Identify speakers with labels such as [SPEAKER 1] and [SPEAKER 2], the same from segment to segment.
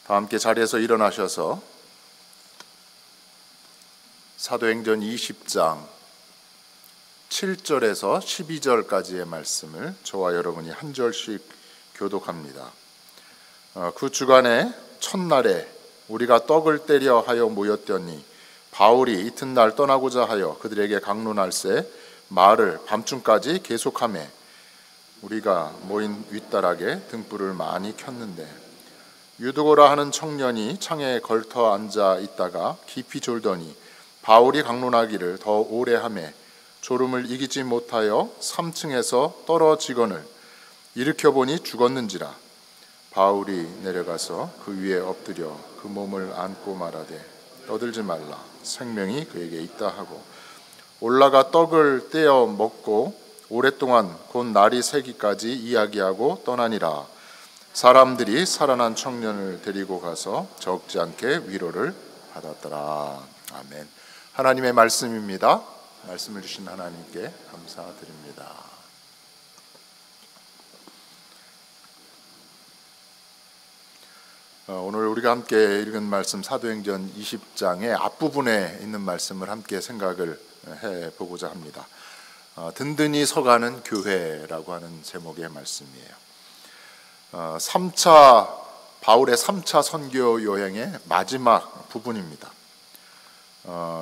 [SPEAKER 1] 다 함께 자리에서 일어나셔서 사도행전 20장 7절에서 12절까지의 말씀을 저와 여러분이 한 절씩 교독합니다. 그 주간에 첫날에 우리가 떡을 떼려 하여 모였더니 바울이 이튿날 떠나고자 하여 그들에게 강론할세 말을 밤중까지 계속하며 우리가 모인 윗다락에 등불을 많이 켰는데 유두고라 하는 청년이 창에 걸터 앉아 있다가 깊이 졸더니 바울이 강론하기를 더 오래 하매 졸음을 이기지 못하여 3층에서 떨어지거늘 일으켜 보니 죽었는지라. 바울이 내려가서 그 위에 엎드려 그 몸을 안고 말하되 떠들지 말라, 생명이 그에게 있다 하고 올라가 떡을 떼어 먹고 오랫동안 곧 날이 새기까지 이야기하고 떠나니라. 사람들이 살아난 청년을 데리고 가서 적지 않게 위로를 받았더라. 아멘. 하나님의 말씀입니다. 말씀을 주신 하나님께 감사드립니다. 오늘 우리가 함께 읽은 말씀 사도행전 20장의 앞부분에 있는 말씀을 함께 생각을 해보고자 합니다. 든든히 서가는 교회라고 하는 제목의 말씀이에요. 바울의 3차 선교 여행의 마지막 부분입니다.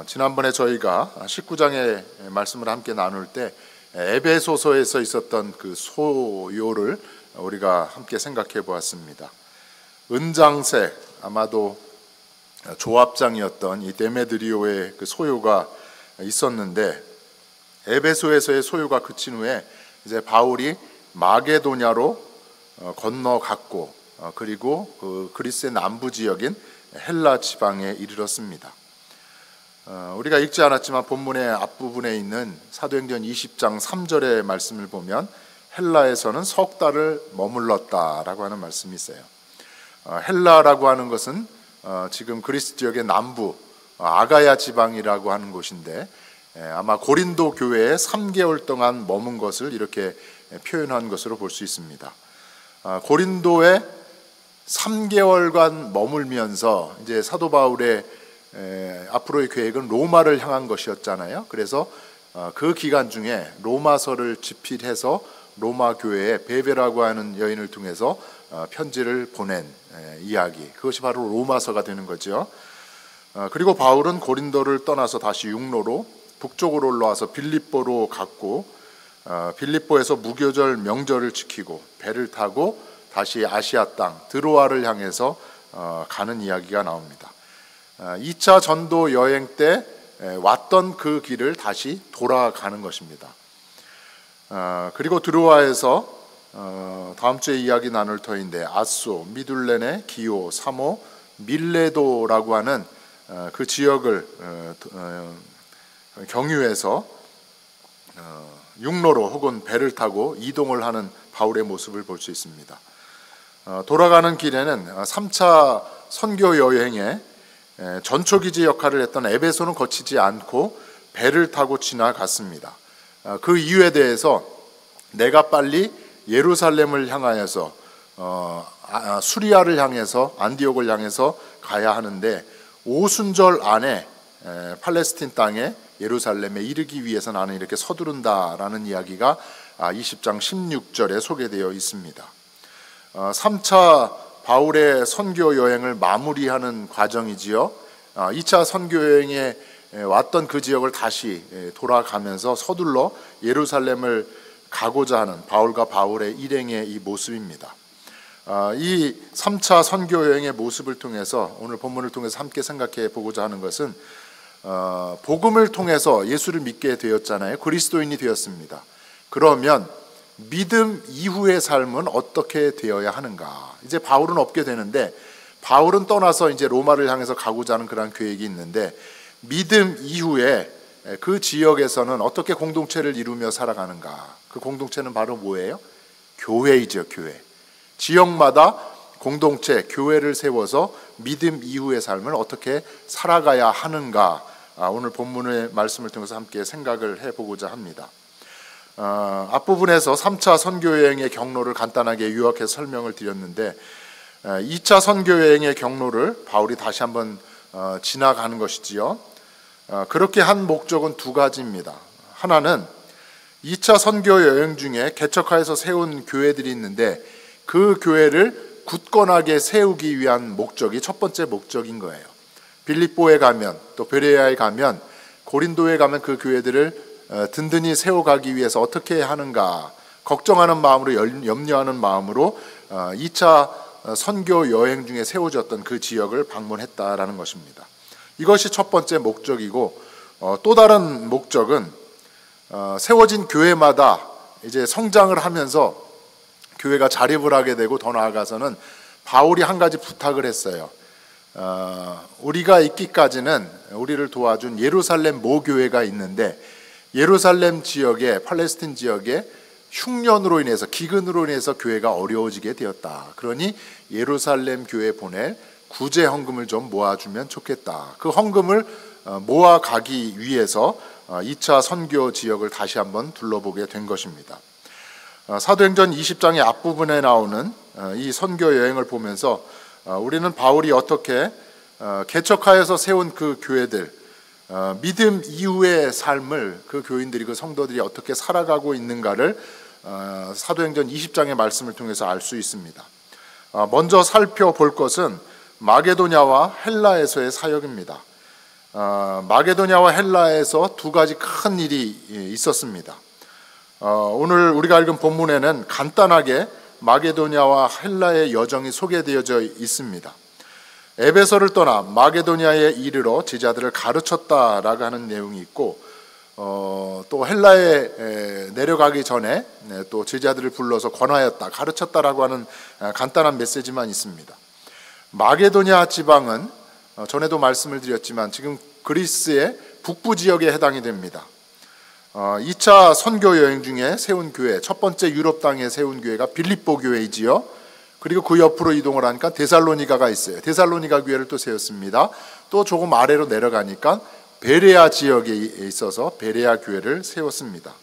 [SPEAKER 1] 지난번에 저희가 19장의 말씀을 함께 나눌 때 에베소서에서 있었던 그 소요를 우리가 함께 생각해 보았습니다. 은장색, 아마도 조합장이었던 이 데메드리오의 그 소요가 있었는데 에베소에서의 소요가 그친 후에 이제 바울이 마게도냐로 건너갔고 그리고 그 그리스의 남부 지역인 헬라 지방에 이르렀습니다. 우리가 읽지 않았지만 본문의 앞부분에 있는 사도행전 20장 3절의 말씀을 보면 헬라에서는 석 달을 머물렀다라고 하는 말씀이 있어요. 헬라라고 하는 것은 지금 그리스 지역의 남부 아가야 지방이라고 하는 곳인데 아마 고린도 교회에 3개월 동안 머문 것을 이렇게 표현한 것으로 볼 수 있습니다. 고린도에 3개월간 머물면서 이제 사도 바울의 앞으로의 계획은 로마를 향한 것이었잖아요. 그래서 그 기간 중에 로마서를 집필해서 로마 교회에 베베라고 하는 여인을 통해서 편지를 보낸 이야기, 그것이 바로 로마서가 되는 거죠. 그리고 바울은 고린도를 떠나서 다시 육로로 북쪽으로 올라와서 빌립보로 갔고 빌립보에서 무교절 명절을 지키고 배를 타고 다시 아시아 땅 드로아를 향해서 가는 이야기가 나옵니다. 2차 전도 여행 때 왔던 그 길을 다시 돌아가는 것입니다. 그리고 드로아에서 다음 주에 이야기 나눌 터인데 아소, 미둘레네, 기오, 사모, 밀레도라고 하는 그 지역을 경유해서 육로로 혹은 배를 타고 이동을 하는 바울의 모습을 볼 수 있습니다. 돌아가는 길에는 3차 선교 여행에 전초기지 역할을 했던 에베소는 거치지 않고 배를 타고 지나갔습니다. 그 이유에 대해서 내가 빨리 예루살렘을 향하여서 수리아를 향해서 안디옥을 향해서 가야 하는데 오순절 안에 팔레스틴 땅에 예루살렘에 이르기 위해서 나는 이렇게 서두른다라는 이야기가 20장 16절에 소개되어 있습니다. 3차 바울의 선교 여행을 마무리하는 과정이지요. 2차 선교 여행에 왔던 그 지역을 다시 돌아가면서 서둘러 예루살렘을 가고자 하는 바울과 바울의 일행의 이 모습입니다. 이 3차 선교 여행의 모습을 통해서 오늘 본문을 통해서 함께 생각해 보고자 하는 것은 복음을 통해서 예수를 믿게 되었잖아요. 그리스도인이 되었습니다. 그러면 믿음 이후의 삶은 어떻게 되어야 하는가? 이제 바울은 없게 되는데 바울은 떠나서 이제 로마를 향해서 가고자 하는 그런 계획이 있는데 믿음 이후에 그 지역에서는 어떻게 공동체를 이루며 살아가는가? 그 공동체는 바로 뭐예요? 교회이죠, 교회. 지역마다 공동체, 교회를 세워서 믿음 이후의 삶을 어떻게 살아가야 하는가? 오늘 본문의 말씀을 통해서 함께 생각을 해보고자 합니다. 앞부분에서 3차 선교여행의 경로를 간단하게 요약해서 설명을 드렸는데 2차 선교 여행의 경로를 바울이 다시 한번 지나가는 것이지요. 그렇게 한 목적은 두 가지입니다. 하나는 2차 선교 여행 중에 개척하여서 세운 교회들이 있는데 그 교회를 굳건하게 세우기 위한 목적이 첫 번째 목적인 거예요. 빌립보에 가면, 또 베레아에 가면, 고린도에 가면 그 교회들을 든든히 세워가기 위해서 어떻게 하는가 걱정하는 마음으로, 염려하는 마음으로 2차 선교 여행 중에 세워졌던 그 지역을 방문했다라는 것입니다. 이것이 첫 번째 목적이고, 또 다른 목적은 세워진 교회마다 이제 성장을 하면서 교회가 자립을 하게 되고, 더 나아가서는 바울이 한 가지 부탁을 했어요. 우리가 있기까지는 우리를 도와준 예루살렘 모교회가 있는데, 예루살렘 지역에, 팔레스틴 지역에 흉년으로 인해서, 기근으로 인해서 교회가 어려워지게 되었다. 그러니 예루살렘 교회에 보낼 구제 헌금을 좀 모아주면 좋겠다. 그 헌금을 모아가기 위해서 2차 선교 지역을 다시 한번 둘러보게 된 것입니다. 사도행전 20장의 앞부분에 나오는 이 선교 여행을 보면서 우리는 바울이 어떻게 개척하여서 세운 그 교회들, 믿음 이후의 삶을 그 교인들이, 그 성도들이 어떻게 살아가고 있는가를 사도행전 20장의 말씀을 통해서 알 수 있습니다. 먼저 살펴볼 것은 마게도냐와 헬라에서의 사역입니다. 마게도냐와 헬라에서 두 가지 큰 일이 있었습니다. 오늘 우리가 읽은 본문에는 간단하게 마게도냐와 헬라의 여정이 소개되어져 있습니다. 에베소를 떠나 마게도냐에 이르러 제자들을 가르쳤다라고 하는 내용이 있고, 또 헬라에 내려가기 전에 또 제자들을 불러서 권하였다, 가르쳤다라고 하는 간단한 메시지만 있습니다. 마게도냐 지방은 전에도 말씀을 드렸지만 지금 그리스의 북부 지역에 해당이 됩니다. 2차 선교 여행 중에 세운 교회, 첫 번째 유럽 땅에 세운 교회가 빌립보 교회이지요. 그리고 그 옆으로 이동을 하니까 데살로니가가 있어요. 데살로니가 교회를 또 세웠습니다. 또 조금 아래로 내려가니까 베레아 지역에 있어서 베레아 교회를 세웠습니다.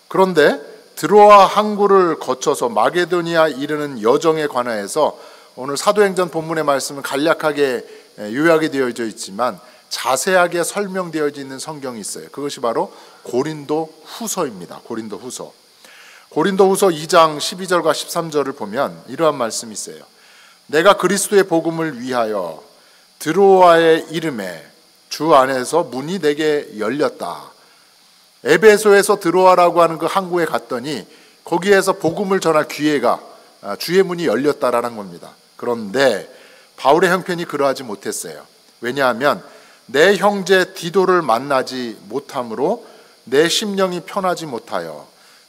[SPEAKER 1] 그런데 드로아 항구를 거쳐서 마게도니아 이르는 여정에 관하여서 오늘 사도행전 본문의 말씀은 간략하게 요약이 되어져 있지만 자세하게 설명되어 있는 성경이 있어요. 그것이 바로 고린도 후서입니다. 고린도 후서. 고린도 후서 2장 12절과 13절을 보면 이러한 말씀이 있어요. 내가 그리스도의 복음을 위하여 드로아의 이름에 주 안에서 문이 내게 열렸다. 에베소에서 드로아라고 하는 그 항구에 갔더니 거기에서 복음을 전할 기회가, 주의 문이 열렸다라는 겁니다. 그런데 바울의 형편이 그러하지 못했어요. 왜냐하면 내 형제 디도를 만나지 못함으로 내 심령이 편하지 못하여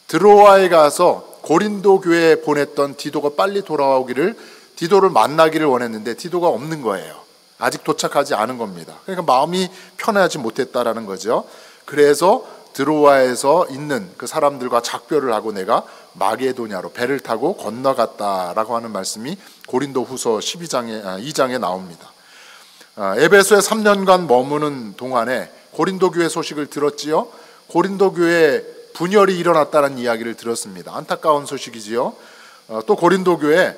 [SPEAKER 1] 드로아에 가서 고린도 교회에 보냈던 디도가 빨리 돌아오기를, 디도를 만나기를 원했는데 디도가 없는 거예요. 아직 도착하지 않은 겁니다. 그러니까 마음이 편하지 못했다라는 거죠. 그래서 드로아에서 있는 그 사람들과 작별을 하고 내가 마게도냐로 배를 타고 건너갔다라고 하는 말씀이 고린도 후서 2장에 나옵니다. 에베소에 3년간 머무는 동안에 고린도 교회 소식을 들었지요. 고린도 교회에 분열이 일어났다는 이야기를 들었습니다. 안타까운 소식이지요. 또 고린도 교회에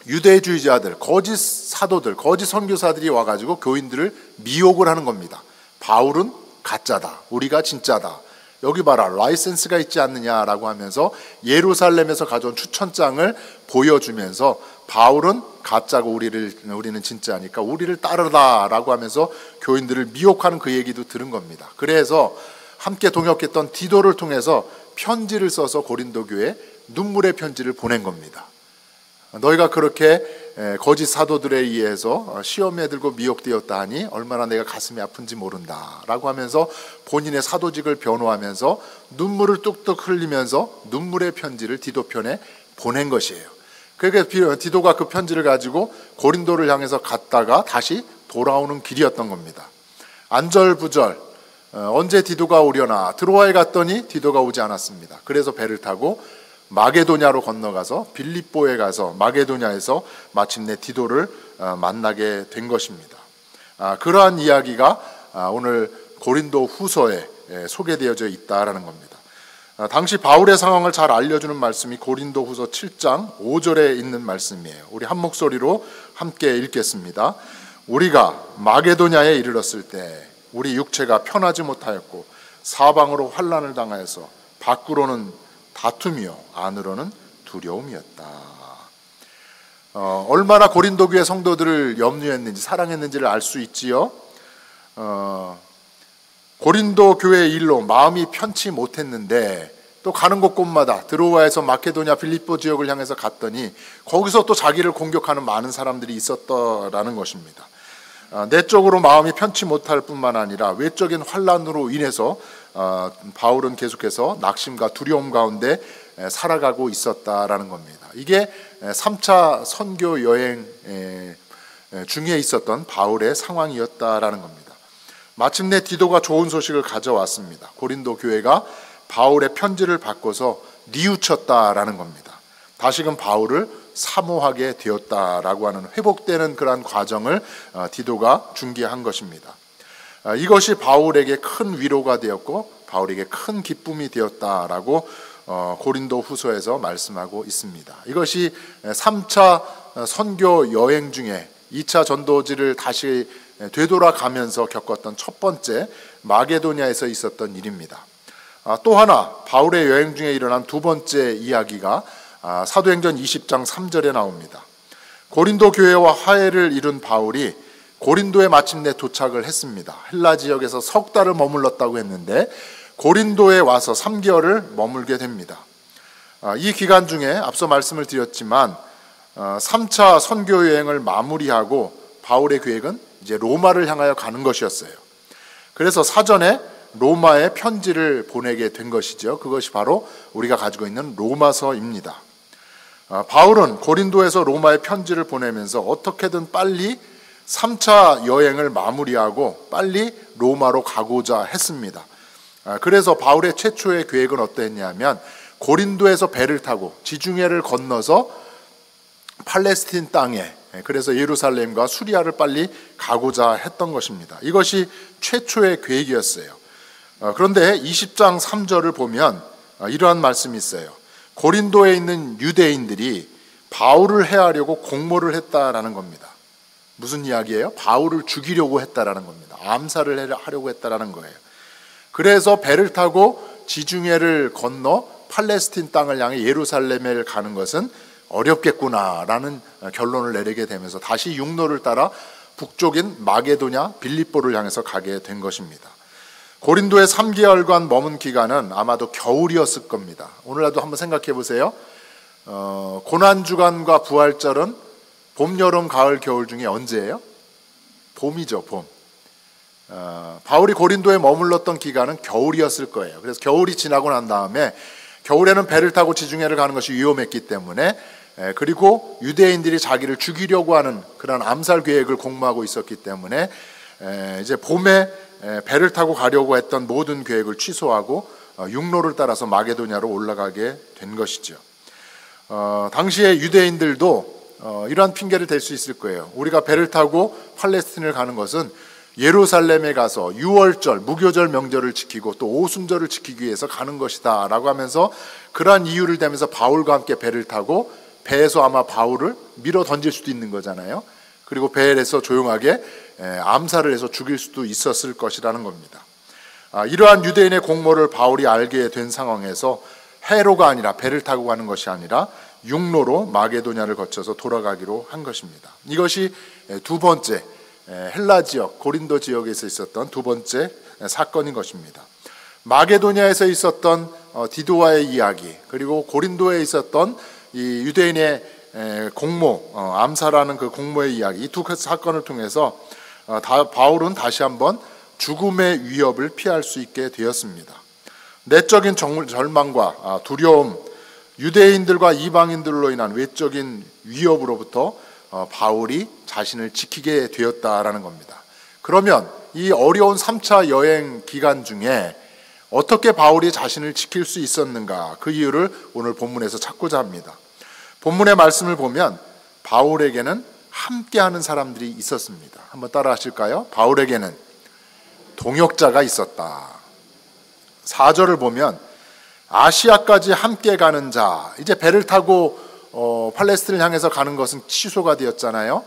[SPEAKER 1] 유대주의자들, 거짓 사도들, 거짓 선교사들이 와가지고 교인들을 미혹을 하는 겁니다. 바울은 가짜다, 우리가 진짜다, 여기 봐라, 라이센스가 있지 않느냐라고 하면서 예루살렘에서 가져온 추천장을 보여주면서 바울은 가짜고 우리는 진짜니까 우리를 따르라라고 하면서 교인들을 미혹하는 그 얘기도 들은 겁니다. 그래서 함께 동역했던 디도를 통해서 편지를 써서 고린도 교회에 눈물의 편지를 보낸 겁니다. 너희가 그렇게 거짓 사도들에 의해서 시험에 들고 미혹되었다 하니 얼마나 내가 가슴이 아픈지 모른다 라고 하면서 본인의 사도직을 변호하면서 눈물을 뚝뚝 흘리면서 눈물의 편지를 디도 편에 보낸 것이에요. 그러니까 디도가 그 편지를 가지고 고린도를 향해서 갔다가 다시 돌아오는 길이었던 겁니다. 안절부절 언제 디도가 오려나, 드로아에 갔더니 디도가 오지 않았습니다. 그래서 배를 타고 마게도냐로 건너가서 빌립보에 가서 마게도냐에서 마침내 디도를 만나게 된 것입니다. 그러한 이야기가 오늘 고린도 후서에 소개되어져 있다라는 겁니다. 당시 바울의 상황을 잘 알려주는 말씀이 고린도후서 7장 5절에 있는 말씀이에요. 우리 한 목소리로 함께 읽겠습니다. 우리가 마게도냐에 이르렀을 때 우리 육체가 편하지 못하였고 사방으로 환난을 당하여서 밖으로는 다툼이요 안으로는 두려움이었다. 얼마나 고린도 교회 성도들을 염려했는지 사랑했는지를 알 수 있지요. 고린도 교회의 일로 마음이 편치 못했는데 또 가는 곳곳마다 드로아에서 마케도냐 빌립보 지역을 향해서 갔더니 거기서 또 자기를 공격하는 많은 사람들이 있었다라는 것입니다. 내적으로 마음이 편치 못할 뿐만 아니라 외적인 환난으로 인해서 바울은 계속해서 낙심과 두려움 가운데 살아가고 있었다라는 겁니다. 이게 3차 선교 여행 중에 있었던 바울의 상황이었다라는 겁니다. 마침내 디도가 좋은 소식을 가져왔습니다. 고린도 교회가 바울의 편지를 바꿔서 뉘우쳤다라는 겁니다. 다시금 바울을 사모하게 되었다라고 하는 회복되는 그러한 과정을 디도가 중개한 것입니다. 이것이 바울에게 큰 위로가 되었고 바울에게 큰 기쁨이 되었다라고 고린도 후서에서 말씀하고 있습니다. 이것이 3차 선교 여행 중에 2차 전도지를 다시 되돌아가면서 겪었던 첫 번째 마게도냐에서 있었던 일입니다. 또 하나 바울의 여행 중에 일어난 두 번째 이야기가 사도행전 20장 3절에 나옵니다. 고린도 교회와 화해를 이룬 바울이 고린도에 마침내 도착을 했습니다. 헬라 지역에서 석 달을 머물렀다고 했는데 고린도에 와서 3개월을 머물게 됩니다. 이 기간 중에 앞서 말씀을 드렸지만 3차 선교 여행을 마무리하고 바울의 계획은 이제 로마를 향하여 가는 것이었어요. 그래서 사전에 로마에 편지를 보내게 된 것이죠. 그것이 바로 우리가 가지고 있는 로마서입니다. 바울은 고린도에서 로마에 편지를 보내면서 어떻게든 빨리 3차 여행을 마무리하고 빨리 로마로 가고자 했습니다. 그래서 바울의 최초의 계획은 어떠했냐면 고린도에서 배를 타고 지중해를 건너서 팔레스틴 땅에 그래서 예루살렘과 수리아를 빨리 가고자 했던 것입니다. 이것이 최초의 계획이었어요. 그런데 20장 3절을 보면 이러한 말씀이 있어요. 고린도에 있는 유대인들이 바울을 해하려고 공모를 했다라는 겁니다. 무슨 이야기예요? 바울을 죽이려고 했다라는 겁니다. 암살을 하려고 했다라는 거예요. 그래서 배를 타고 지중해를 건너 팔레스틴 땅을 향해 예루살렘에 가는 것은 어렵겠구나라는 결론을 내리게 되면서 다시 육로를 따라 북쪽인 마게도냐 빌립보를 향해서 가게 된 것입니다. 고린도에 3개월간 머문 기간은 아마도 겨울이었을 겁니다. 오늘날도 한번 생각해 보세요. 고난주간과 부활절은 봄, 여름, 가을, 겨울 중에 언제예요? 봄이죠, 봄. 바울이 고린도에 머물렀던 기간은 겨울이었을 거예요. 그래서 겨울이 지나고 난 다음에 겨울에는 배를 타고 지중해를 가는 것이 위험했기 때문에 그리고 유대인들이 자기를 죽이려고 하는 그런 암살 계획을 공모하고 있었기 때문에 이제 봄에 배를 타고 가려고 했던 모든 계획을 취소하고 육로를 따라서 마게도냐로 올라가게 된 것이죠. 당시에 유대인들도 이러한 핑계를 댈 수 있을 거예요. 우리가 배를 타고 팔레스틴을 가는 것은 예루살렘에 가서 유월절, 무교절 명절을 지키고 또 오순절을 지키기 위해서 가는 것이다 라고 하면서 그러한 이유를 대면서 바울과 함께 배를 타고 배에서 아마 바울을 밀어 던질 수도 있는 거잖아요. 그리고 배에서 조용하게 암살을 해서 죽일 수도 있었을 것이라는 겁니다. 이러한 유대인의 공모를 바울이 알게 된 상황에서 해로가 아니라 배를 타고 가는 것이 아니라 육로로 마게도냐를 거쳐서 돌아가기로 한 것입니다. 이것이 두 번째 헬라 지역, 고린도 지역에서 있었던 두 번째 사건인 것입니다. 마게도냐에서 있었던 디도와의 이야기, 그리고 고린도에 있었던 이 유대인의 공모, 암살하는 그 공모의 이야기, 이 두 사건을 통해서 바울은 다시 한번 죽음의 위협을 피할 수 있게 되었습니다. 내적인 절망과 두려움, 유대인들과 이방인들로 인한 외적인 위협으로부터 바울이 자신을 지키게 되었다라는 겁니다. 그러면 이 어려운 3차 여행 기간 중에 어떻게 바울이 자신을 지킬 수 있었는가, 그 이유를 오늘 본문에서 찾고자 합니다. 본문의 말씀을 보면 바울에게는 함께하는 사람들이 있었습니다. 한번 따라 하실까요? 바울에게는 동역자가 있었다. 4절을 보면 아시아까지 함께 가는 자. 이제 배를 타고 팔레스틴을 향해서 가는 것은 취소가 되었잖아요.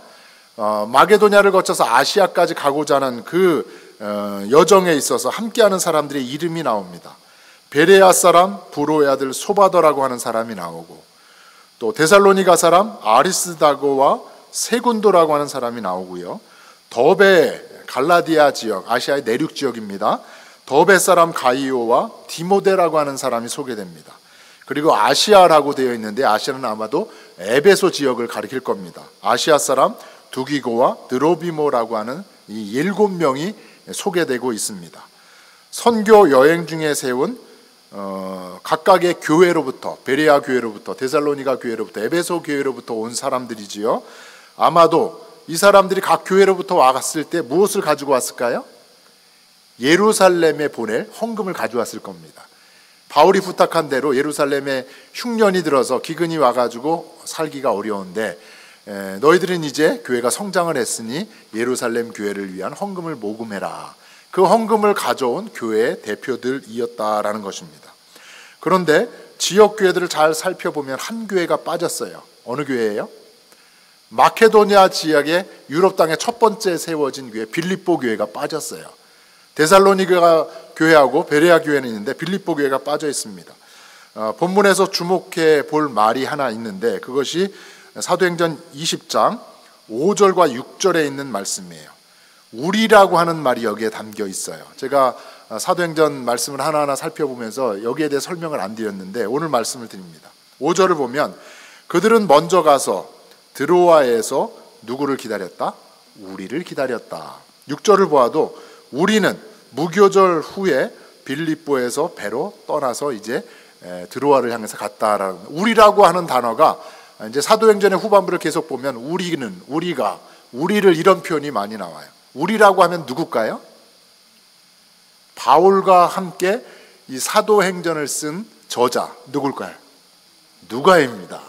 [SPEAKER 1] 마게도냐를 거쳐서 아시아까지 가고자 하는 그 여정에 있어서 함께하는 사람들의 이름이 나옵니다. 베레아 사람 부로의 아들 소바더라고 하는 사람이 나오고, 또 데살로니가 사람 아리스다고와 세군도라고 하는 사람이 나오고요. 더베, 갈라디아 지역, 아시아의 내륙 지역입니다. 더베 사람 가이오와 디모데라고 하는 사람이 소개됩니다. 그리고 아시아라고 되어 있는데 아시아는 아마도 에베소 지역을 가리킬 겁니다. 아시아 사람 두기고와 드로비모라고 하는 이 7명이 소개되고 있습니다. 선교 여행 중에 세운 각각의 교회로부터, 베레아 교회로부터, 데살로니가 교회로부터, 에베소 교회로부터 온 사람들이지요. 아마도 이 사람들이 각 교회로부터 왔을 때 무엇을 가지고 왔을까요? 예루살렘에 보낼 헌금을 가져왔을 겁니다. 바울이 부탁한 대로 예루살렘에 흉년이 들어서 기근이 와가지고 살기가 어려운데, 너희들은 이제 교회가 성장을 했으니 예루살렘 교회를 위한 헌금을 모금해라. 그 헌금을 가져온 교회의 대표들이었다라는 것입니다. 그런데 지역 교회들을 잘 살펴보면 한 교회가 빠졌어요. 어느 교회예요? 마케도니아 지역의 유럽 땅에 첫 번째 세워진 교회 빌립보 교회가 빠졌어요. 데살로니가 교회하고 베레아 교회는 있는데 빌립보 교회가 빠져 있습니다. 본문에서 주목해 볼 말이 하나 있는데 그것이 사도행전 20장 5절과 6절에 있는 말씀이에요. 우리라고 하는 말이 여기에 담겨 있어요. 제가 사도행전 말씀을 하나하나 살펴보면서 여기에 대해 설명을 안 드렸는데 오늘 말씀을 드립니다. 5절을 보면 그들은 먼저 가서 드로아에서 누구를 기다렸다? 우리를 기다렸다. 6절을 보아도 우리는 무교절 후에 빌립보에서 배로 떠나서 이제 드로아를 향해서 갔다라는, 우리라고 하는 단어가 이제 사도행전의 후반부를 계속 보면 우리는, 우리가, 우리를 이런 표현이 많이 나와요. 우리라고 하면 누굴까요? 바울과 함께 이 사도행전을 쓴 저자 누굴까요? 누가입니다.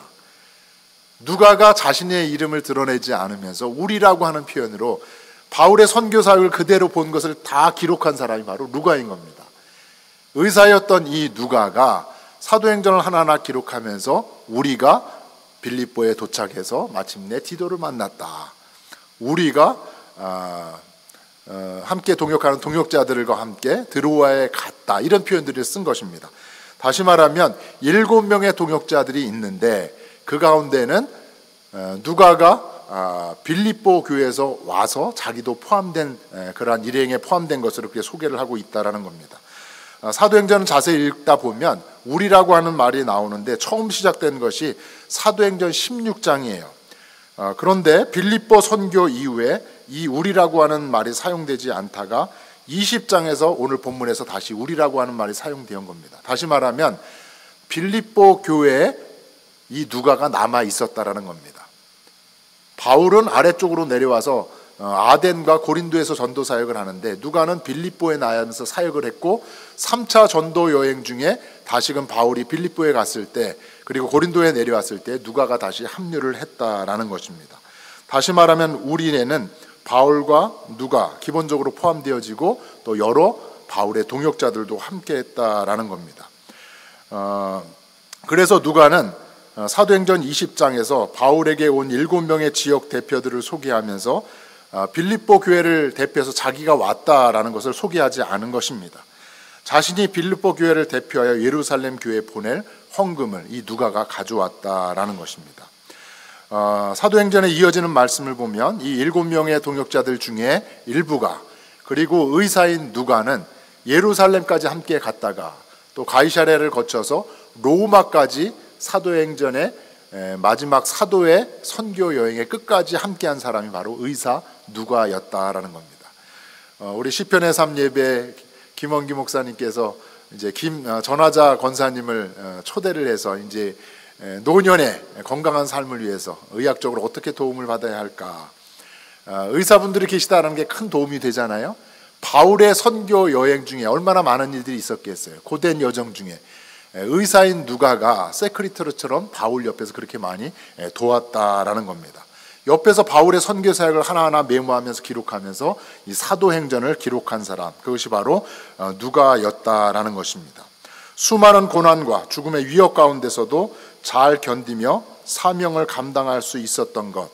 [SPEAKER 1] 누가가 자신의 이름을 드러내지 않으면서 우리라고 하는 표현으로 바울의 선교 사역을 그대로 본 것을 다 기록한 사람이 바로 누가인 겁니다. 의사였던 이 누가가 사도행전을 하나하나 기록하면서 우리가 빌립보에 도착해서 마침내 디도를 만났다. 우리가 함께 동역하는 동역자들과 함께 드로아에 갔다. 이런 표현들을 쓴 것입니다. 다시 말하면 7명의 동역자들이 있는데 그 가운데는 누가가 빌립보 교회에서 와서 자기도 포함된 그러한 일행에 포함된 것으로 그렇게 소개를 하고 있다라는 겁니다. 사도행전을 자세히 읽다 보면 우리라고 하는 말이 나오는데 처음 시작된 것이 사도행전 16장이에요. 그런데 빌립보 선교 이후에 이 우리라고 하는 말이 사용되지 않다가 20장에서 오늘 본문에서 다시 우리라고 하는 말이 사용된 겁니다. 다시 말하면 빌립보 교회에 이 누가가 남아 있었다라는 겁니다. 바울은 아래쪽으로 내려와서 아덴과 고린도에서 전도 사역을 하는데 누가는 빌립보에 나와서 사역을 했고 3차 전도 여행 중에 다시금 바울이 빌립보에 갔을 때 그리고 고린도에 내려왔을 때 누가가 다시 합류를 했다라는 것입니다. 다시 말하면 우리에는 바울과 누가 기본적으로 포함되어지고 또 여러 바울의 동역자들도 함께 했다라는 겁니다. 그래서 누가는 사도행전 20장에서 바울에게 온 7명의 지역 대표들을 소개하면서 빌립보 교회를 대표해서 자기가 왔다라는 것을 소개하지 않은 것입니다. 자신이 빌립보 교회를 대표하여 예루살렘 교회에 보낼 헌금을 이 누가가 가져왔다라는 것입니다. 사도행전에 이어지는 말씀을 보면 이 7명의 동역자들 중에 일부가 그리고 의사인 누가는 예루살렘까지 함께 갔다가 또 가이사랴를 거쳐서 로마까지 사도행전의 마지막 사도의 선교 여행의 끝까지 함께한 사람이 바로 의사 누가였다라는 겁니다. 우리 시편의 삶 예배 김원기 목사님께서 이제 전화자 권사님을 초대를 해서 이제 노년의 건강한 삶을 위해서 의학적으로 어떻게 도움을 받아야 할까, 의사분들이 계시다는 게 큰 도움이 되잖아요. 바울의 선교 여행 중에 얼마나 많은 일들이 있었겠어요. 고된 여정 중에 의사인 누가가 세크리터처럼 바울 옆에서 그렇게 많이 도왔다라는 겁니다. 옆에서 바울의 선교 사역을 하나하나 메모하면서 기록하면서 이 사도행전을 기록한 사람, 그것이 바로 누가였다라는 것입니다. 수많은 고난과 죽음의 위협 가운데서도 잘 견디며 사명을 감당할 수 있었던 것,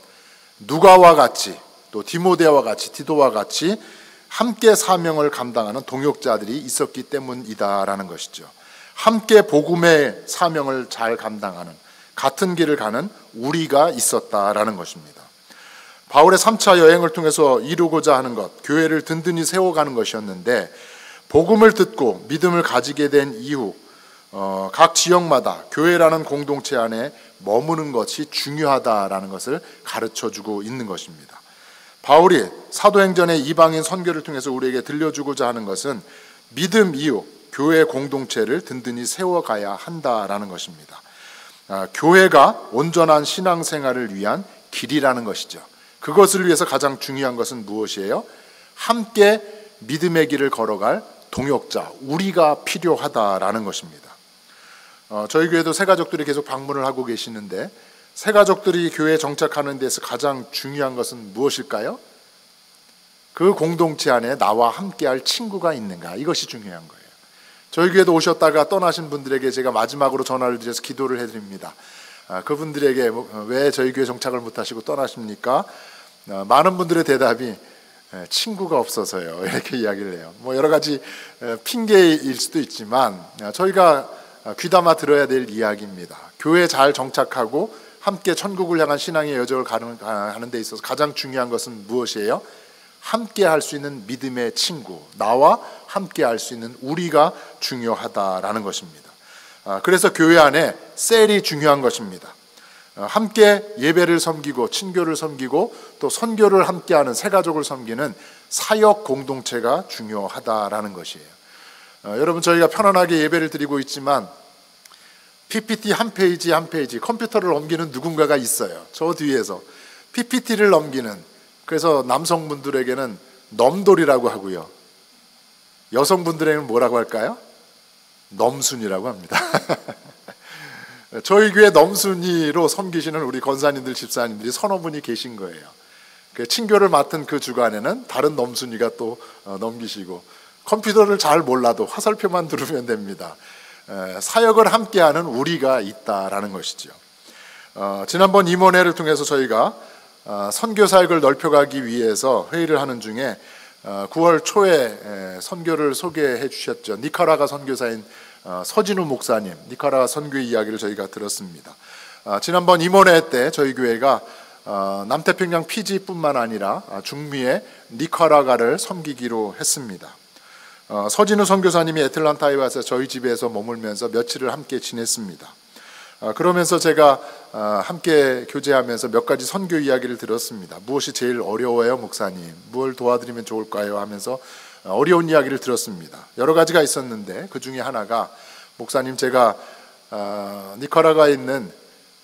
[SPEAKER 1] 누가와 같이 또 디모데와 같이 디도와 같이 함께 사명을 감당하는 동역자들이 있었기 때문이다라는 것이죠. 함께 복음의 사명을 잘 감당하는, 같은 길을 가는 우리가 있었다라는 것입니다. 바울의 3차 여행을 통해서 이루고자 하는 것, 교회를 든든히 세워가는 것이었는데, 복음을 듣고 믿음을 가지게 된 이후 각 지역마다 교회라는 공동체 안에 머무는 것이 중요하다라는 것을 가르쳐주고 있는 것입니다. 바울이 사도행전의 이방인 선교를 통해서 우리에게 들려주고자 하는 것은 믿음 이후 교회 공동체를 든든히 세워가야 한다라는 것입니다. 교회가 온전한 신앙생활을 위한 길이라는 것이죠. 그것을 위해서 가장 중요한 것은 무엇이에요? 함께 믿음의 길을 걸어갈 동역자, 우리가 필요하다라는 것입니다. 저희 교회도 새가족들이 계속 방문을 하고 계시는데, 새가족들이 교회에 정착하는 데서 가장 중요한 것은 무엇일까요? 그 공동체 안에 나와 함께할 친구가 있는가, 이것이 중요한 거예요. 저희 교회도 오셨다가 떠나신 분들에게 제가 마지막으로 전화를 드려서 기도를 해드립니다. 그분들에게 왜 저희 교회 정착을 못하시고 떠나십니까? 많은 분들의 대답이 친구가 없어서요, 이렇게 이야기를 해요. 여러 가지 핑계일 수도 있지만 저희가 귀담아 들어야 될 이야기입니다. 교회에 잘 정착하고 함께 천국을 향한 신앙의 여정을 가는 데 있어서 가장 중요한 것은 무엇이에요? 함께 할 수 있는 믿음의 친구, 나와 함께 할 수 있는 우리가 중요하다라는 것입니다. 그래서 교회 안에 셀이 중요한 것입니다. 함께 예배를 섬기고 친교를 섬기고 또 선교를 함께하는 새가족을 섬기는 사역 공동체가 중요하다라는 것이에요. 여러분, 저희가 편안하게 예배를 드리고 있지만 PPT 한 페이지 한 페이지 컴퓨터를 넘기는 누군가가 있어요. 저 뒤에서 PPT를 넘기는, 그래서 남성분들에게는 넘돌이라고 하고요, 여성분들에게는 뭐라고 할까요? 넘순이라고 합니다. 저희 교회 넘순이로 섬기시는 우리 권사님들, 집사님들이 서너 분이 계신 거예요. 친교를 맡은 그 주간에는 다른 넘순이가 또 넘기시고, 컴퓨터를 잘 몰라도 화살표만 누르면 됩니다. 사역을 함께하는 우리가 있다라는 것이죠. 지난번 임원회를 통해서 저희가 선교 사역을 넓혀가기 위해서 회의를 하는 중에 9월 초에 선교를 소개해 주셨죠. 니카라과 선교사인 서진우 목사님, 니카라과 선교의 이야기를 저희가 들었습니다. 지난번 임원회 때 저희 교회가 남태평양 피지뿐만 아니라 중미의 니카라과를 섬기기로 했습니다. 서진우 선교사님이 애틀란타에 와서 저희 집에서 머물면서 며칠을 함께 지냈습니다. 그러면서 제가 함께 교제하면서 몇 가지 선교 이야기를 들었습니다. 무엇이 제일 어려워요, 목사님? 뭘 도와드리면 좋을까요? 하면서 어려운 이야기를 들었습니다. 여러 가지가 있었는데 그 중에 하나가, 목사님, 제가 니카라과에 있는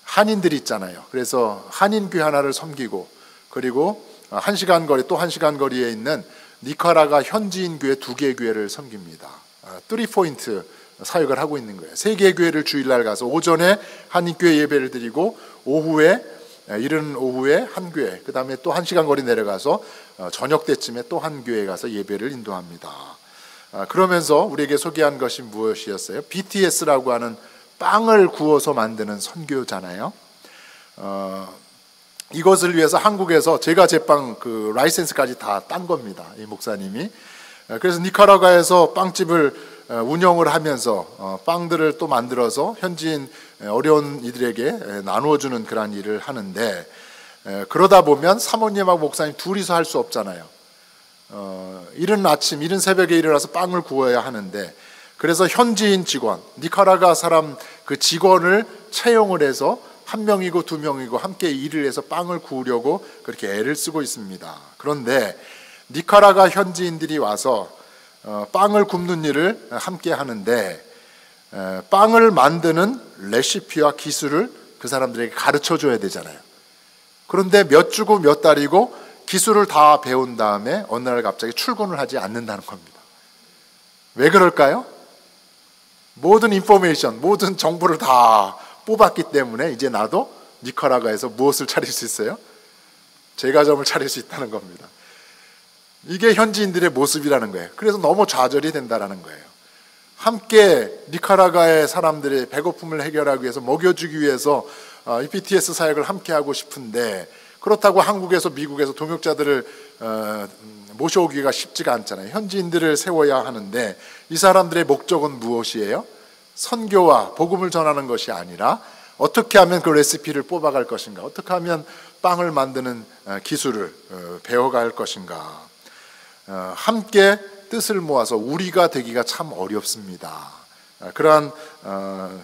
[SPEAKER 1] 한인들이 있잖아요. 그래서 한인교회 하나를 섬기고, 그리고 1시간 거리, 또 1시간 거리에 있는 니카라과 현지인 교회 2개 교회를 섬깁니다. 3포인트 사역을 하고 있는 거예요. 3개의 교회를 주일날 가서 오전에 한인교회 예배를 드리고, 이른 오후에 한 교회, 그 다음에 또 1시간 거리 내려가서 저녁 때쯤에 또 한 교회에 가서 예배를 인도합니다. 그러면서 우리에게 소개한 것이 무엇이었어요? BTS라고 하는 빵을 구워서 만드는 선교잖아요. 이것을 위해서 한국에서 제가 제빵 라이센스까지 다 딴 겁니다, 이 목사님이. 그래서 니카라과에서 빵집을 운영을 하면서 빵들을 또 만들어서 현지인 어려운 이들에게 나누어주는 그런 일을 하는데, 그러다 보면 사모님하고 목사님 둘이서 할 수 없잖아요. 이른 아침, 이른 새벽에 일어나서 빵을 구워야 하는데, 그래서 현지인 직원, 니카라과 사람 그 직원을 채용을 해서 1명이고 2명이고 함께 일을 해서 빵을 구우려고 그렇게 애를 쓰고 있습니다. 그런데 니카라과 현지인들이 와서 빵을 굽는 일을 함께 하는데, 빵을 만드는 레시피와 기술을 그 사람들에게 가르쳐 줘야 되잖아요. 그런데 몇 주고 몇 달이고 기술을 다 배운 다음에 어느 날 갑자기 출근을 하지 않는다는 겁니다. 왜 그럴까요? 모든 인포메이션, 모든 정보를 다 뽑았기 때문에 이제 나도 니카라과에서 무엇을 차릴 수 있어요? 제과점을 차릴 수 있다는 겁니다. 이게 현지인들의 모습이라는 거예요. 그래서 너무 좌절이 된다라는 거예요. 함께 니카라과의 사람들의 배고픔을 해결하기 위해서 먹여주기 위해서 이 BTS 사역을 함께 하고 싶은데, 그렇다고 한국에서 미국에서 동역자들을 모셔오기가 쉽지가 않잖아요. 현지인들을 세워야 하는데 이 사람들의 목적은 무엇이에요? 선교와 복음을 전하는 것이 아니라 어떻게 하면 그 레시피를 뽑아갈 것인가, 어떻게 하면 빵을 만드는 기술을 배워갈 것인가. 함께 뜻을 모아서 우리가 되기가 참 어렵습니다. 그러한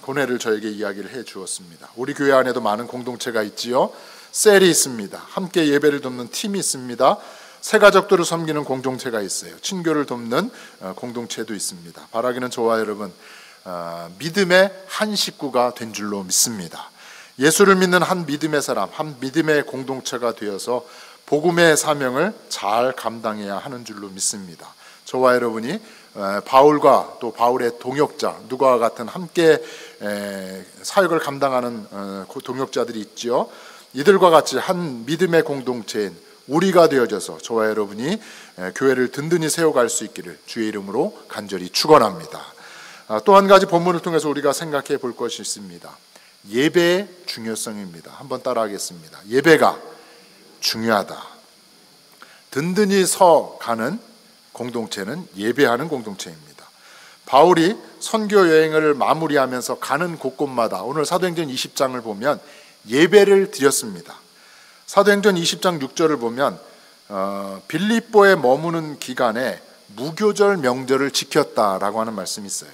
[SPEAKER 1] 고뇌를 저에게 이야기를 해 주었습니다. 우리 교회 안에도 많은 공동체가 있지요. 셀이 있습니다. 함께 예배를 돕는 팀이 있습니다. 새 가족들을 섬기는 공동체가 있어요. 친교를 돕는 공동체도 있습니다. 바라기는 저와 여러분 믿음의 한 식구가 된 줄로 믿습니다. 예수를 믿는 한 믿음의 사람, 한 믿음의 공동체가 되어서 복음의 사명을 잘 감당해야 하는 줄로 믿습니다. 저와 여러분이 바울과 또 바울의 동역자, 누가와 같은 함께 사역을 감당하는 동역자들이 있지요. 이들과 같이 한 믿음의 공동체인 우리가 되어져서 저와 여러분이 교회를 든든히 세워갈 수 있기를 주의 이름으로 간절히 축원합니다. 또 한 가지 본문을 통해서 우리가 생각해 볼 것이 있습니다. 예배의 중요성입니다. 한번 따라하겠습니다. 예배가 중요하다. 든든히 서가는 공동체는 예배하는 공동체입니다. 바울이 선교 여행을 마무리하면서 가는 곳곳마다 오늘 사도행전 20장을 보면 예배를 드렸습니다. 사도행전 20장 6절을 보면 빌립보에 머무는 기간에 무교절 명절을 지켰다라고 하는 말씀이 있어요.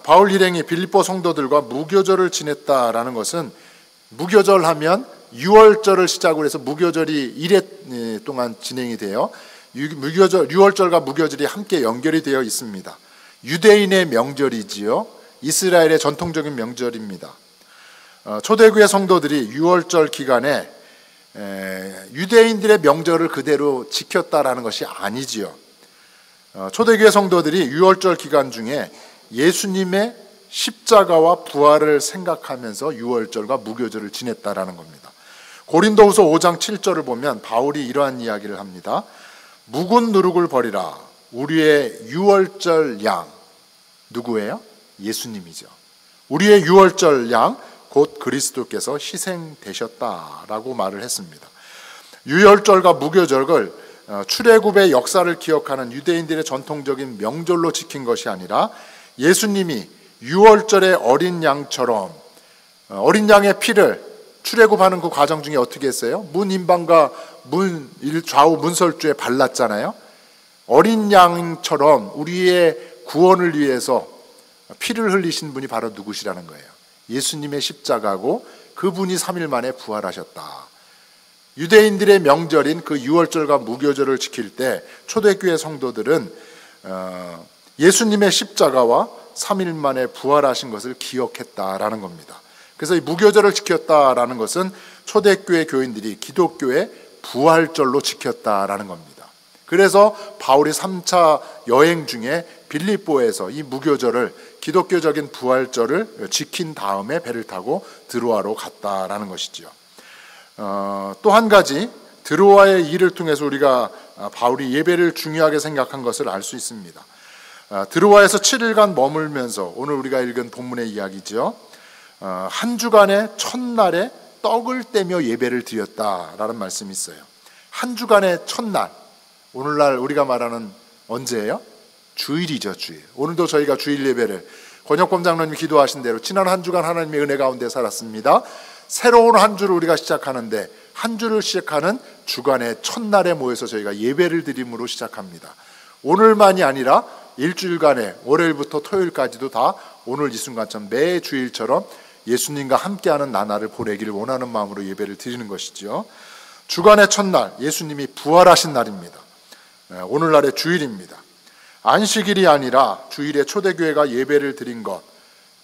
[SPEAKER 1] 바울 일행이 빌립보 성도들과 무교절을 지냈다라는 것은, 무교절 하면 유월절을 시작으로 해서 무교절이 1회 동안 진행이 돼요. 유월절과 무교절이 함께 연결이 되어 있습니다. 유대인의 명절이지요. 이스라엘의 전통적인 명절입니다. 초대교회 성도들이 유월절 기간에 유대인들의 명절을 그대로 지켰다라는 것이 아니지요. 초대교회 성도들이 유월절 기간 중에 예수님의 십자가와 부활을 생각하면서 유월절과 무교절을 지냈다라는 겁니다. 고린도후서 5장 7절을 보면 바울이 이러한 이야기를 합니다. 묵은 누룩을 버리라. 우리의 유월절 양, 누구예요? 예수님이죠. 우리의 유월절 양 곧 그리스도께서 희생되셨다라고 말을 했습니다. 유월절과 무교절을 출애굽의 역사를 기억하는 유대인들의 전통적인 명절로 지킨 것이 아니라 예수님이 유월절의 어린 양처럼 어린 양의 피를 출애굽하는 그 과정 중에 어떻게 했어요? 문 인방과 문 좌우 문설주에 발랐잖아요. 어린 양처럼 우리의 구원을 위해서 피를 흘리신 분이 바로 누구시라는 거예요? 예수님의 십자가고 그분이 3일 만에 부활하셨다. 유대인들의 명절인 그 유월절과 무교절을 지킬 때 초대교회 성도들은 예수님의 십자가와 3일 만에 부활하신 것을 기억했다라는 겁니다. 그래서 이 무교절을 지켰다라는 것은 초대교회 교인들이 기독교의 부활절로 지켰다라는 겁니다. 그래서 바울이 3차 여행 중에 빌립보에서 이 무교절을, 기독교적인 부활절을 지킨 다음에 배를 타고 드로아로 갔다라는 것이지요. 또 한 가지, 드로아의 일을 통해서 우리가 바울이 예배를 중요하게 생각한 것을 알 수 있습니다. 드로아에서 7일간 머물면서 오늘 우리가 읽은 본문의 이야기죠. 한 주간의 첫날에 떡을 떼며 예배를 드렸다라는 말씀이 있어요. 한 주간의 첫날, 오늘날 우리가 말하는 언제예요? 주일이죠, 주일. 오늘도 저희가 주일 예배를 권혁범 장로님이 기도하신 대로 지난 한 주간 하나님의 은혜 가운데 살았습니다. 새로운 한 주를 우리가 시작하는데 한 주를 시작하는 주간의 첫날에 모여서 저희가 예배를 드림으로 시작합니다. 오늘만이 아니라 일주일간에 월요일부터 토요일까지도 다 오늘 이 순간처럼 매 주일처럼 예수님과 함께하는 나날을 보내기를 원하는 마음으로 예배를 드리는 것이죠. 주간의 첫날, 예수님이 부활하신 날입니다. 오늘날의 주일입니다. 안식일이 아니라 주일에 초대교회가 예배를 드린 것,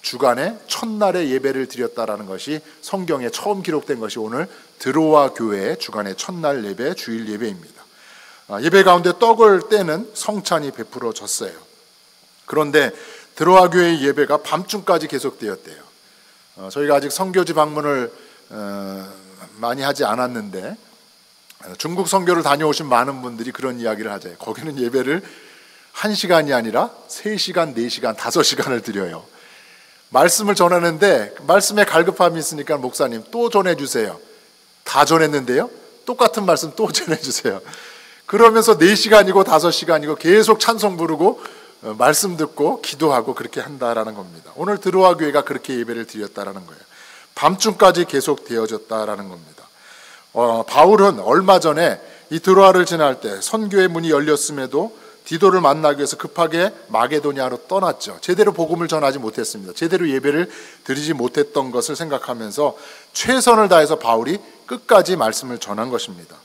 [SPEAKER 1] 주간의 첫날에 예배를 드렸다라는 것이 성경에 처음 기록된 것이 오늘 드로아 교회의 주간의 첫날 예배, 주일 예배입니다. 예배 가운데 떡을 떼는 성찬이 베풀어졌어요. 그런데 드로아 교회의 예배가 밤중까지 계속되었대요. 저희가 아직 선교지 방문을 많이 하지 않았는데 중국 선교를 다녀오신 많은 분들이 그런 이야기를 하죠. 거기는 예배를 1시간이 아니라 3시간, 4시간, 5시간을 드려요. 말씀을 전하는데 말씀에 갈급함이 있으니까 목사님 또 전해주세요. 다 전했는데요. 똑같은 말씀 또 전해주세요. 그러면서 4시간이고 5시간이고 계속 찬송 부르고 말씀 듣고 기도하고 그렇게 한다라는 겁니다. 오늘 드로아 교회가 그렇게 예배를 드렸다라는 거예요. 밤중까지 계속 되어졌다라는 겁니다. 바울은 얼마 전에 이 드로아를 지날 때 선교의 문이 열렸음에도 디도를 만나기 위해서 급하게 마게도냐로 떠났죠. 제대로 복음을 전하지 못했습니다. 제대로 예배를 드리지 못했던 것을 생각하면서 최선을 다해서 바울이 끝까지 말씀을 전한 것입니다.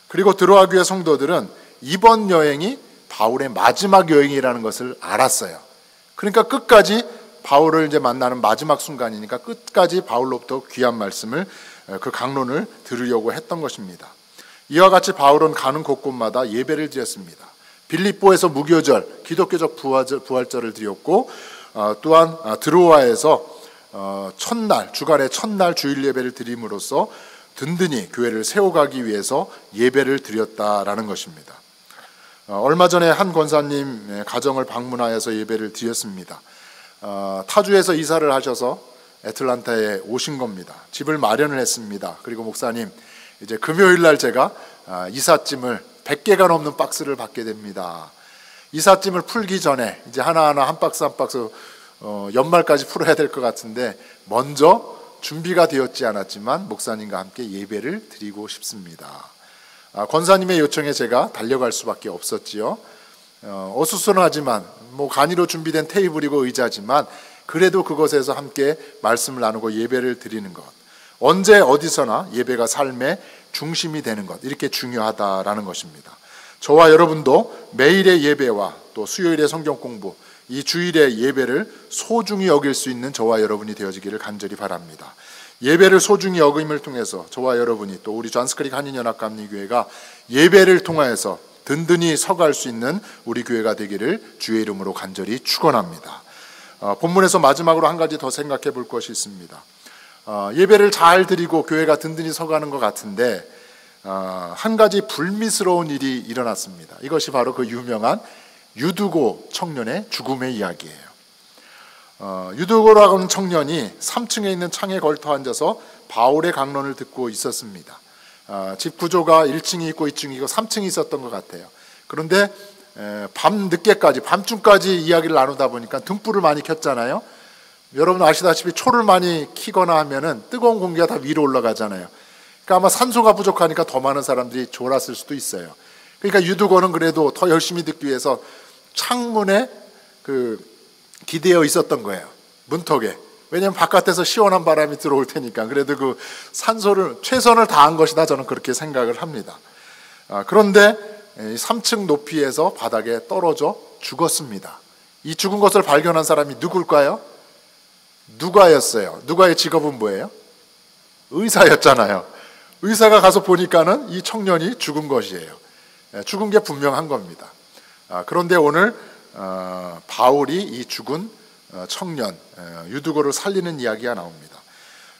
[SPEAKER 1] 그리고 드로아 교회 성도들은 이번 여행이 바울의 마지막 여행이라는 것을 알았어요. 그러니까 끝까지 바울을 이제 만나는 마지막 순간이니까 끝까지 바울로부터 귀한 말씀을, 그 강론을 들으려고 했던 것입니다. 이와 같이 바울은 가는 곳곳마다 예배를 드렸습니다. 빌립보에서 무교절, 기독교적 부활절을 드렸고, 또한 드로아에서 첫날, 주간의 첫날 주일 예배를 드림으로써 든든히 교회를 세워가기 위해서 예배를 드렸다라는 것입니다. 얼마 전에 한 권사님 가정을 방문하여서 예배를 드렸습니다. 타주에서 이사를 하셔서 애틀란타에 오신 겁니다. 집을 마련을 했습니다. 그리고 목사님, 이제 금요일 날 제가 이삿짐을 100개가 넘는 박스를 받게 됩니다. 이삿짐을 풀기 전에 이제 하나하나 한 박스 한 박스 연말까지 풀어야 될 것 같은데 먼저 준비가 되었지 않았지만 목사님과 함께 예배를 드리고 싶습니다. 권사님의 요청에 제가 달려갈 수밖에 없었지요. 어수선하지만 간이로 준비된 테이블이고 의자지만 그래도 그곳에서 함께 말씀을 나누고 예배를 드리는 것, 언제 어디서나 예배가 삶의 중심이 되는 것, 이렇게 중요하다라는 것입니다. 저와 여러분도 매일의 예배와 또 수요일의 성경 공부, 이 주일의 예배를 소중히 여길 수 있는 저와 여러분이 되어지기를 간절히 바랍니다. 예배를 소중히 여김을 통해서 저와 여러분이 또 우리 존스크릭 한인연합감리교회가 예배를 통하여서 든든히 서갈 수 있는 우리 교회가 되기를 주의 이름으로 간절히 축원합니다. 본문에서 마지막으로 한 가지 더 생각해 볼 것이 있습니다. 예배를 잘 드리고 교회가 든든히 서가는 것 같은데 한 가지 불미스러운 일이 일어났습니다. 이것이 바로 그 유명한 유두고 청년의 죽음의 이야기예요. 유두고라고 하는 청년이 3층에 있는 창에 걸터 앉아서 바울의 강론을 듣고 있었습니다. 집 구조가 1층이 있고 2층이 있고 3층이 있었던 것 같아요. 그런데 밤 늦게까지, 밤중까지 이야기를 나누다 보니까 등불을 많이 켰잖아요. 여러분 아시다시피 초를 많이 키거나 하면은 뜨거운 공기가 다 위로 올라가잖아요. 그러니까 아마 산소가 부족하니까 더 많은 사람들이 졸았을 수도 있어요. 그러니까 유두고는 그래도 더 열심히 듣기 위해서 창문에 기대어 있었던 거예요. 문턱에. 왜냐하면 바깥에서 시원한 바람이 들어올 테니까. 그래도 그 산소를 최선을 다한 것이다, 저는 그렇게 생각을 합니다. 그런데 3층 높이에서 바닥에 떨어져 죽었습니다. 이 죽은 것을 발견한 사람이 누굴까요? 누가였어요. 누가의 직업은 뭐예요? 의사였잖아요. 의사가 가서 보니까는 이 청년이 죽은 것이에요. 죽은 게 분명한 겁니다. 그런데 오늘 바울이 이 죽은 청년 유두고를 살리는 이야기가 나옵니다.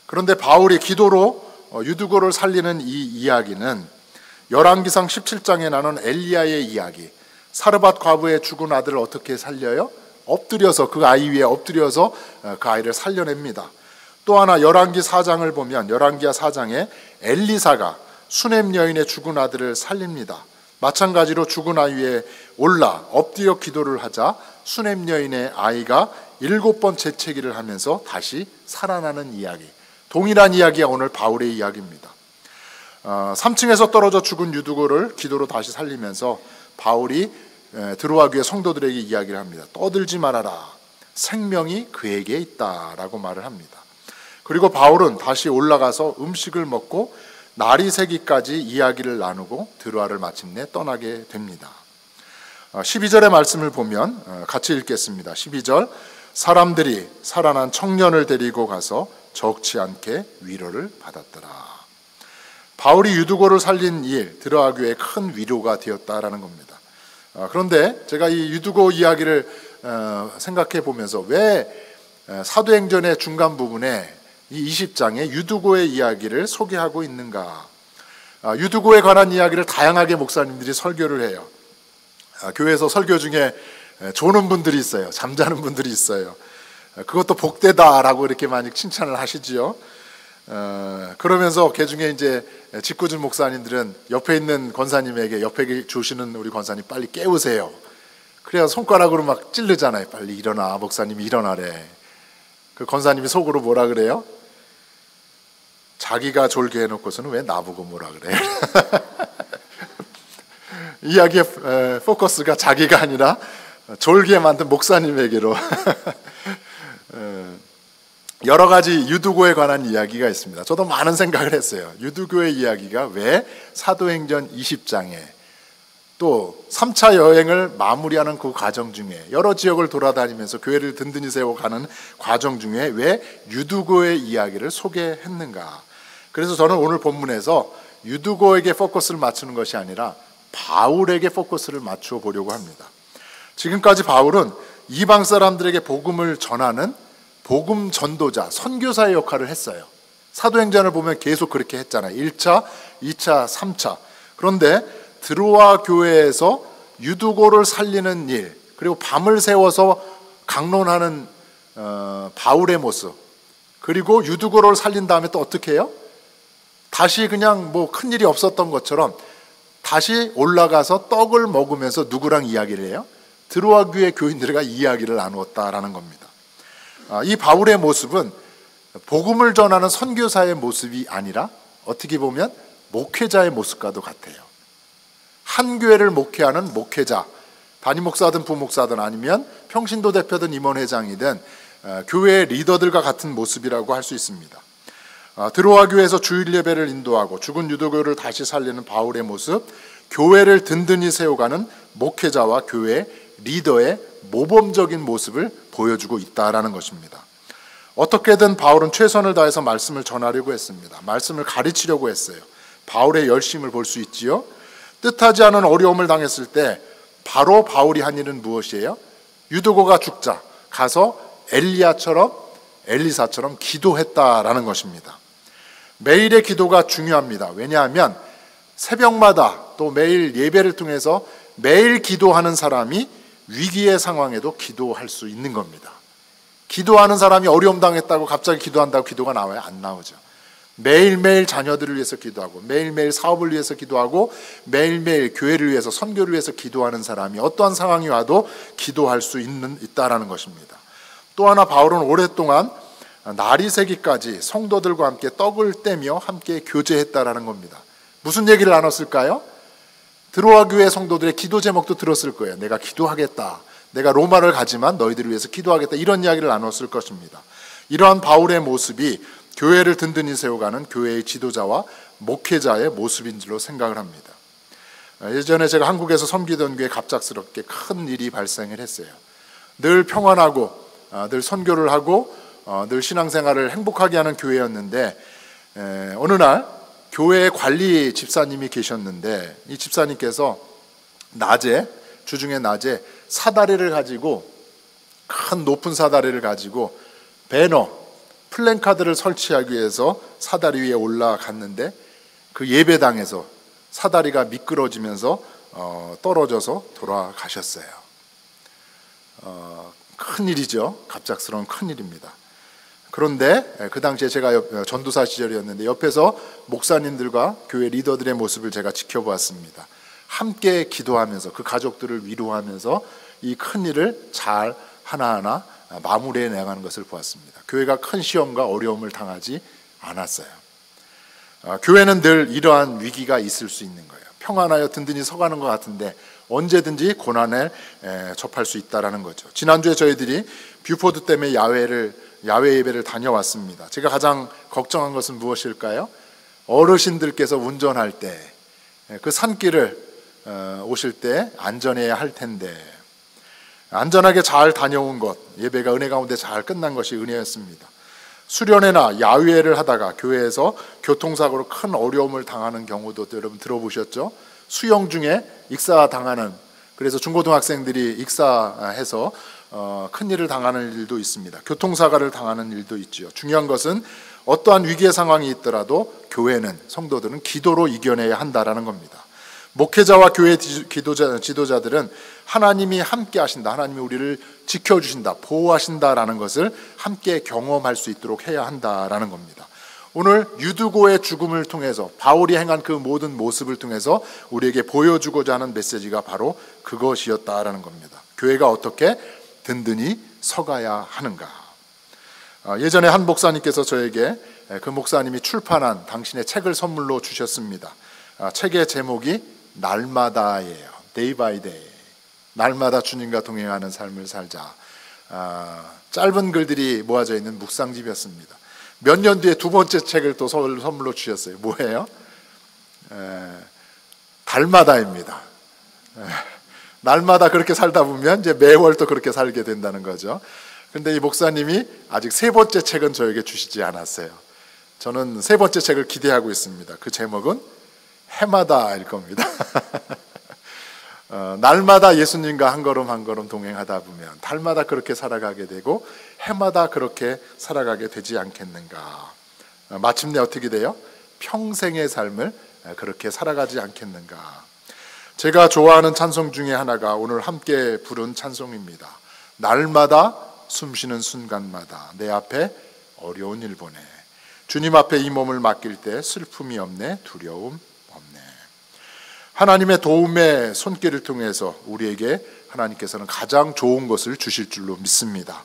[SPEAKER 1] 그런데 바울이 기도로 유두고를 살리는 이 이야기는 열왕기상 17장에 나눈 엘리야의 이야기, 사르밧 과부의 죽은 아들을 어떻게 살려요? 엎드려서, 그 아이 위에 엎드려서 그 아이를 살려냅니다. 또 하나 열왕기 4장을 보면 열왕기하 4장에 엘리사가 수넴 여인의 죽은 아들을 살립니다. 마찬가지로 죽은 아이 위에 올라 엎드려 기도를 하자 수넴 여인의 아이가 7번 재채기를 하면서 다시 살아나는 이야기, 동일한 이야기가 오늘 바울의 이야기입니다. 3층에서 떨어져 죽은 유두고를 기도로 다시 살리면서 바울이 드로아 교회 성도들에게 이야기를 합니다. 떠들지 말아라, 생명이 그에게 있다라고 말을 합니다. 그리고 바울은 다시 올라가서 음식을 먹고 날이 새기까지 이야기를 나누고 드로아를 마침내 떠나게 됩니다. 12절의 말씀을 보면 같이 읽겠습니다. 12절, 사람들이 살아난 청년을 데리고 가서 적지 않게 위로를 받았더라. 바울이 유두고를 살린 일, 드로아 교회에 큰 위로가 되었다라는 겁니다. 그런데 제가 이 유두고 이야기를 생각해 보면서 왜 사도행전의 중간 부분에 이 20장에 유두고의 이야기를 소개하고 있는가? 유두고에 관한 이야기를 다양하게 목사님들이 설교를 해요. 교회에서 설교 중에 조는 분들이 있어요. 잠자는 분들이 있어요. 그것도 복되다라고 이렇게 많이 칭찬을 하시지요. 그러면서 그 중에 이제 직구준 목사님들은 옆에 있는 권사님에게, 옆에 주시는 우리 권사님 빨리 깨우세요. 그래야 손가락으로 막 찌르잖아요. 빨리 일어나, 목사님이 일어나래. 그 권사님이 속으로 뭐라 그래요? 자기가 졸게 해놓고서는 왜 나보고 뭐라 그래? 이야기의 포커스가 자기가 아니라 졸게 만든 목사님에게로. 여러 가지 유두고에 관한 이야기가 있습니다. 저도 많은 생각을 했어요. 유두고의 이야기가 왜 사도행전 20장에 또 3차 여행을 마무리하는 그 과정 중에, 여러 지역을 돌아다니면서 교회를 든든히 세워가는 과정 중에 왜 유두고의 이야기를 소개했는가. 그래서 저는 오늘 본문에서 유두고에게 포커스를 맞추는 것이 아니라 바울에게 포커스를 맞추어 보려고 합니다. 지금까지 바울은 이방 사람들에게 복음을 전하는 복음 전도자, 선교사의 역할을 했어요. 사도행전을 보면 계속 그렇게 했잖아요. 1차, 2차, 3차. 그런데 드로아 교회에서 유두고를 살리는 일, 그리고 밤을 새워서 강론하는 바울의 모습, 그리고 유두고를 살린 다음에 또 어떻게 해요? 다시 그냥 뭐 큰일이 없었던 것처럼 다시 올라가서 떡을 먹으면서 누구랑 이야기를 해요? 드로아 교회 교인들과 이야기를 나누었다라는 겁니다. 이 바울의 모습은 복음을 전하는 선교사의 모습이 아니라 어떻게 보면 목회자의 모습과도 같아요. 한 교회를 목회하는 목회자, 담임 목사든 부목사든 아니면 평신도 대표든 임원회장이든 교회의 리더들과 같은 모습이라고 할 수 있습니다. 드로아 교회에서 주일 예배를 인도하고 죽은 유두교를 다시 살리는 바울의 모습, 교회를 든든히 세워가는 목회자와 교회 리더의 모범적인 모습을 보여주고 있다라는 것입니다. 어떻게든 바울은 최선을 다해서 말씀을 전하려고 했습니다. 말씀을 가르치려고 했어요. 바울의 열심을 볼 수 있지요. 뜻하지 않은 어려움을 당했을 때 바로 바울이 한 일은 무엇이에요? 유두고가 죽자 가서 엘리사처럼 기도했다라는 것입니다. 매일의 기도가 중요합니다. 왜냐하면 새벽마다 또 매일 예배를 통해서 매일 기도하는 사람이 위기의 상황에도 기도할 수 있는 겁니다. 기도하는 사람이 어려움 당했다고 갑자기 기도한다고 기도가 나와요? 안 나오죠. 매일매일 자녀들을 위해서 기도하고 매일매일 사업을 위해서 기도하고 매일매일 교회를 위해서 선교를 위해서 기도하는 사람이 어떠한 상황이 와도 기도할 수 있다라는 것입니다. 또 하나 바울은 오랫동안 날이 새기까지 성도들과 함께 떡을 떼며 함께 교제했다라는 겁니다. 무슨 얘기를 나눴을까요? 드로아 교회 성도들의 기도 제목도 들었을 거예요. 내가 기도하겠다. 내가 로마를 가지만 너희들을 위해서 기도하겠다. 이런 이야기를 나눴을 것입니다. 이러한 바울의 모습이 교회를 든든히 세워가는 교회의 지도자와 목회자의 모습인 줄로 생각을 합니다. 예전에 제가 한국에서 섬기던 교회에 갑작스럽게 큰 일이 발생을 했어요. 늘 평안하고 늘 선교를 하고 늘 신앙생활을 행복하게 하는 교회였는데 어느 날 교회 관리 집사님이 계셨는데 이 집사님께서 주중에 낮에 사다리를 가지고 큰 높은 사다리를 가지고 배너 플랜카드를 설치하기 위해서 사다리 위에 올라갔는데 그 예배당에서 사다리가 미끄러지면서 떨어져서 돌아가셨어요. 큰일이죠. 갑작스러운 큰일입니다. 그런데 그 당시에 제가 전도사 시절이었는데 옆에서 목사님들과 교회 리더들의 모습을 제가 지켜보았습니다. 함께 기도하면서 그 가족들을 위로하면서 이 큰일을 잘 하나하나 마무리해 나가는 것을 보았습니다. 교회가 큰 시험과 어려움을 당하지 않았어요. 교회는 늘 이러한 위기가 있을 수 있는 거예요. 평안하여 든든히 서가는 것 같은데 언제든지 고난에 접할 수 있다는 거죠. 지난주에 저희들이 뷰포드 때문에 야외 예배를 다녀왔습니다. 제가 가장 걱정한 것은 무엇일까요? 어르신들께서 운전할 때 그 산길을 오실 때 안전해야 할 텐데 안전하게 잘 다녀온 것, 예배가 은혜 가운데 잘 끝난 것이 은혜였습니다. 수련회나 야외를 하다가 교회에서 교통사고로 큰 어려움을 당하는 경우도 여러분 들어보셨죠? 수영 중에 익사당하는, 그래서 중고등학생들이 익사해서 큰일을 당하는 일도 있습니다. 교통사고를 당하는 일도 있죠. 중요한 것은 어떠한 위기의 상황이 있더라도 교회는, 성도들은 기도로 이겨내야 한다라는 겁니다. 목회자와 교회 지도자들은 하나님이 함께 하신다, 하나님이 우리를 지켜주신다, 보호하신다라는 것을 함께 경험할 수 있도록 해야 한다라는 겁니다. 오늘 유두고의 죽음을 통해서 바울이 행한 그 모든 모습을 통해서 우리에게 보여주고자 하는 메시지가 바로 그것이었다라는 겁니다. 교회가 어떻게 든든히 서가야 하는가. 예전에 한 목사님께서 저에게 그 목사님이 출판한 당신의 책을 선물로 주셨습니다. 책의 제목이 날마다예요. Day by day. 날마다 주님과 동행하는 삶을 살자. 짧은 글들이 모아져 있는 묵상집이었습니다. 몇 년 뒤에 두 번째 책을 또 선물로 주셨어요. 뭐예요? 달마다입니다. 날마다 그렇게 살다 보면 이제 매월 또 그렇게 살게 된다는 거죠. 그런데 이 목사님이 아직 세 번째 책은 저에게 주시지 않았어요. 저는 세 번째 책을 기대하고 있습니다. 그 제목은 해마다일 겁니다. 날마다 예수님과 한 걸음 한 걸음 동행하다 보면 달마다 그렇게 살아가게 되고 해마다 그렇게 살아가게 되지 않겠는가. 마침내 어떻게 돼요? 평생의 삶을 그렇게 살아가지 않겠는가. 제가 좋아하는 찬송 중에 하나가 오늘 함께 부른 찬송입니다. 날마다 숨쉬는 순간마다 내 앞에 어려운 일 보내. 주님 앞에 이 몸을 맡길 때 슬픔이 없네, 두려움 없네. 하나님의 도움의 손길을 통해서 우리에게 하나님께서는 가장 좋은 것을 주실 줄로 믿습니다.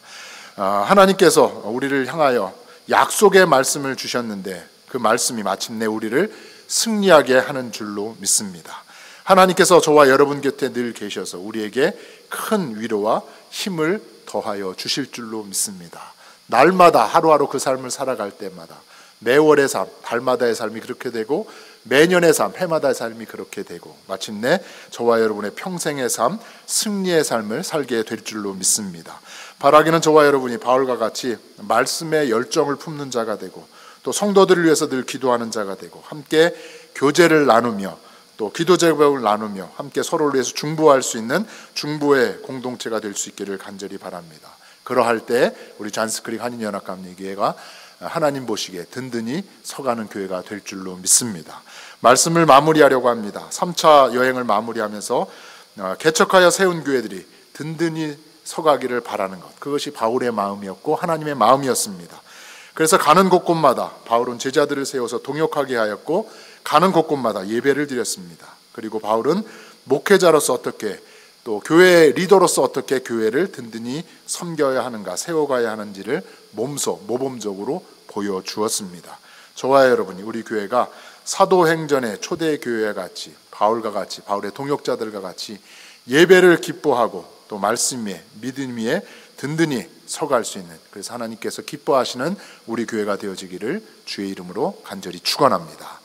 [SPEAKER 1] 하나님께서 우리를 향하여 약속의 말씀을 주셨는데 그 말씀이 마침내 우리를 승리하게 하는 줄로 믿습니다. 하나님께서 저와 여러분 곁에 늘 계셔서 우리에게 큰 위로와 힘을 더하여 주실 줄로 믿습니다. 날마다 하루하루 그 삶을 살아갈 때마다 매월의 삶, 달마다의 삶이 그렇게 되고 매년의 삶, 해마다의 삶이 그렇게 되고 마침내 저와 여러분의 평생의 삶, 승리의 삶을 살게 될 줄로 믿습니다. 바라기는 저와 여러분이 바울과 같이 말씀의 열정을 품는 자가 되고 또 성도들을 위해서 늘 기도하는 자가 되고 함께 교제를 나누며 또 기도 제목을 나누며 함께 서로를 위해서 중보할 수 있는 중보의 공동체가 될 수 있기를 간절히 바랍니다. 그러할 때 우리 잔스크릭 한인연합감리교회가 하나님 보시기에 든든히 서가는 교회가 될 줄로 믿습니다. 말씀을 마무리하려고 합니다. 3차 여행을 마무리하면서 개척하여 세운 교회들이 든든히 서가기를 바라는 것, 그것이 바울의 마음이었고 하나님의 마음이었습니다. 그래서 가는 곳곳마다 바울은 제자들을 세워서 동역하게 하였고 가는 곳곳마다 예배를 드렸습니다. 그리고 바울은 목회자로서 어떻게 또 교회의 리더로서 어떻게 교회를 든든히 섬겨야 하는가, 세워가야 하는지를 모범적으로 보여주었습니다. 저와 여러분이 우리 교회가 사도행전의 초대 교회와 같이 바울과 같이 바울의 동역자들과 같이 예배를 기뻐하고 또 말씀 위에 믿음 위에 든든히 서갈 수 있는, 그래서 하나님께서 기뻐하시는 우리 교회가 되어지기를 주의 이름으로 간절히 축원합니다.